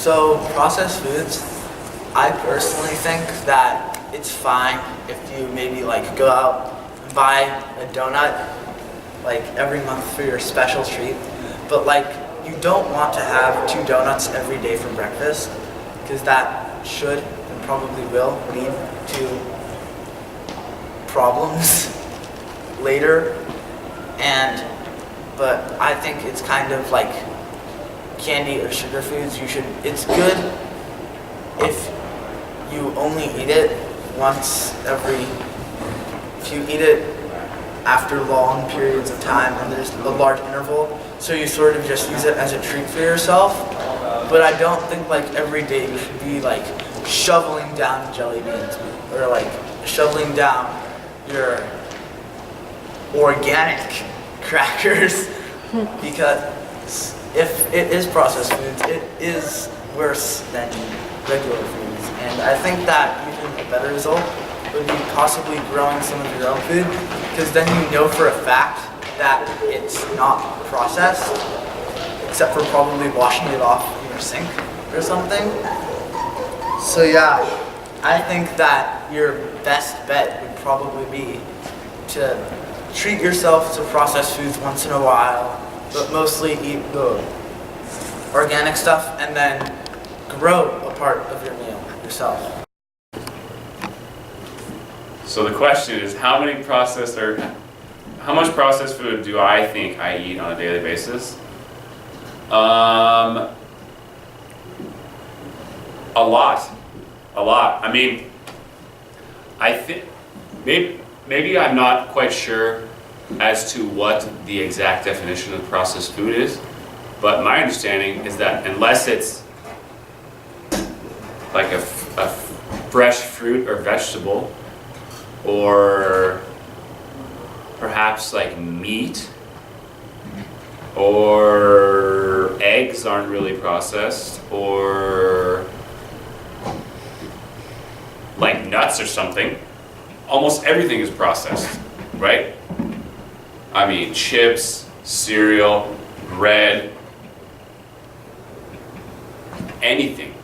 So processed foods, I personally think that it's fine if you maybe like go out and buy a donut like every month for your special treat, but like you don't want to have 2 donuts every day for breakfast because that should and probably will lead to problems later. But I think it's kind of like candy or sugar foods. It's good if you only eat it once if you eat it after long periods of time and there's a large interval, so you sort of just use it as a treat for yourself. But I don't think like every day you should be like shoveling down jelly beans or like shoveling down your organic crackers because if it is processed foods, it is worse than regular foods. And I think that even a better result would be possibly growing some of your own food, because then you know for a fact that it's not processed, except for probably washing it off in your sink or something. So yeah, I think that your best bet would probably be to treat yourself to processed foods once in a while, but mostly eat the organic stuff and then grow a part of your meal yourself. So the question is, how much processed food do I think I eat on a daily basis? A lot. I mean, I think maybe I'm not quite sure as to what the exact definition of processed food is, but my understanding is that unless it's like a fresh fruit or vegetable, or perhaps like meat, or eggs aren't really processed, or like nuts or something, almost everything is processed, right? I mean, chips, cereal, bread, anything.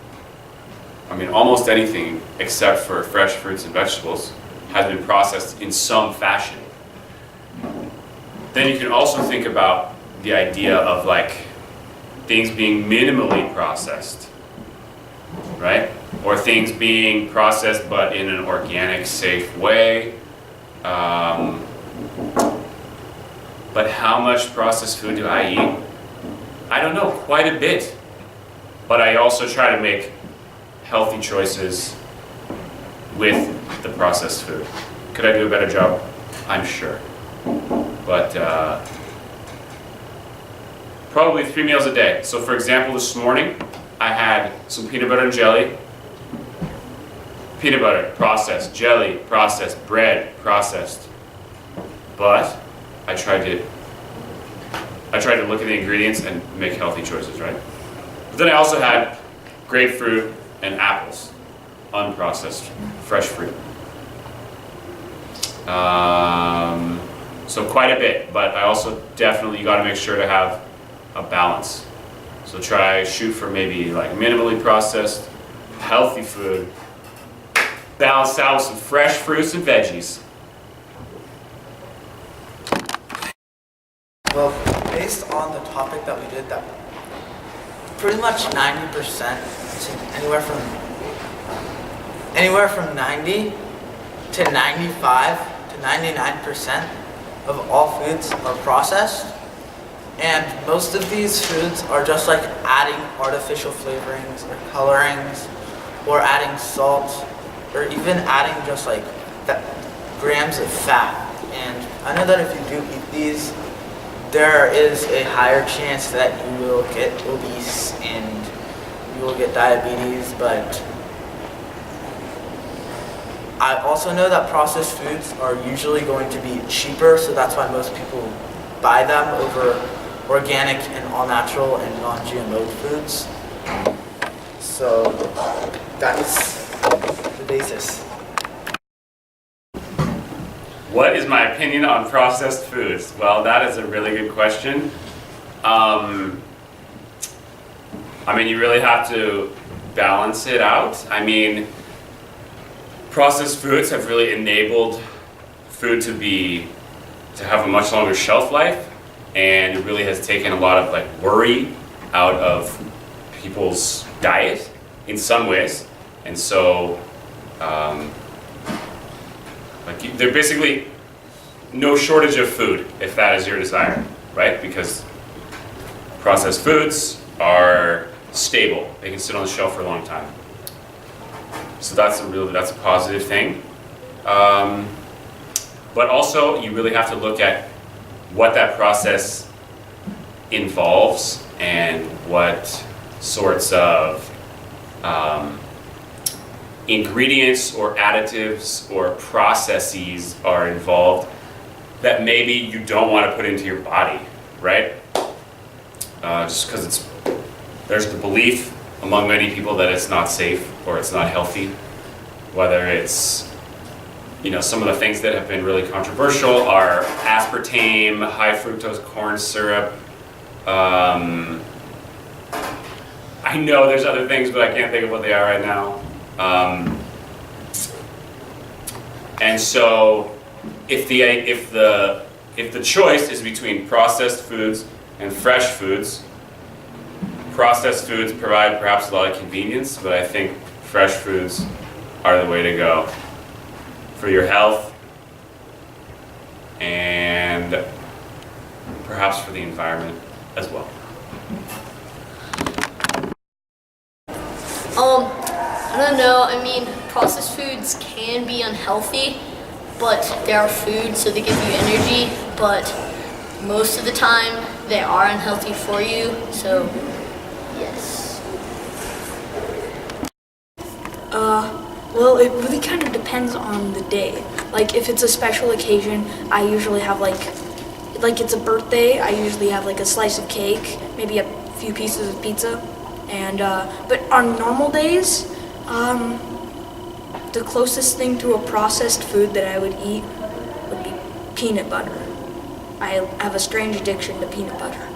I mean, almost anything except for fresh fruits and vegetables has been processed in some fashion. Then you can also think about the idea of like things being minimally processed, right? Or things being processed but in an organic, safe way. But how much processed food do I eat? I don't know, quite a bit. But I also try to make healthy choices with the processed food. Could I do a better job? I'm sure. But probably 3 meals a day. So for example, this morning I had some peanut butter and jelly. Peanut butter, processed. Jelly, processed. Bread, processed. But I tried to look at the ingredients and make healthy choices, right? But then I also had grapefruit and apples, unprocessed, fresh fruit. So quite a bit, but I also definitely, you gotta make sure to have a balance. So shoot for maybe like minimally processed, healthy food, balanced out with some fresh fruits and veggies. Well, based on the topic that we did, that pretty much 90%, anywhere from 90 to 95 to 99% of all foods are processed, and most of these foods are just like adding artificial flavorings or colorings, or adding salt, or even adding just like grams of fat. And I know that if you do eat these, there is a higher chance that you will get obese and you will get diabetes, but I also know that processed foods are usually going to be cheaper, so that's why most people buy them over organic and all-natural and non-GMO foods. So that's the basis. What is my opinion on processed foods? Well, that is a really good question. I mean, you really have to balance it out. I mean, processed foods have really enabled food to have a much longer shelf life, and it really has taken a lot of like worry out of people's diet in some ways. And so like there's basically no shortage of food if that is your desire, right? Because processed foods are stable. They can sit on the shelf for a long time. So that's a positive thing. But also you really have to look at what that process involves and what sorts of ingredients or additives or processes are involved that maybe you don't want to put into your body, right? Just because there's the belief among many people that it's not safe or it's not healthy. Whether it's, some of the things that have been really controversial are aspartame, high fructose corn syrup. I know there's other things, but I can't think of what they are right now. And so, if the choice is between processed foods and fresh foods, processed foods provide perhaps a lot of convenience, but I think fresh foods are the way to go for your health and perhaps for the environment as well. I don't know. I mean, processed foods can be unhealthy, but they are food, so they give you energy. But most of the time, they are unhealthy for you. So, yes. Well, it really kind of depends on the day. Like, if it's a special occasion, I usually have like it's a birthday, I usually have like a slice of cake, maybe a few pieces of pizza. And, but on normal days, the closest thing to a processed food that I would eat would be peanut butter. I have a strange addiction to peanut butter.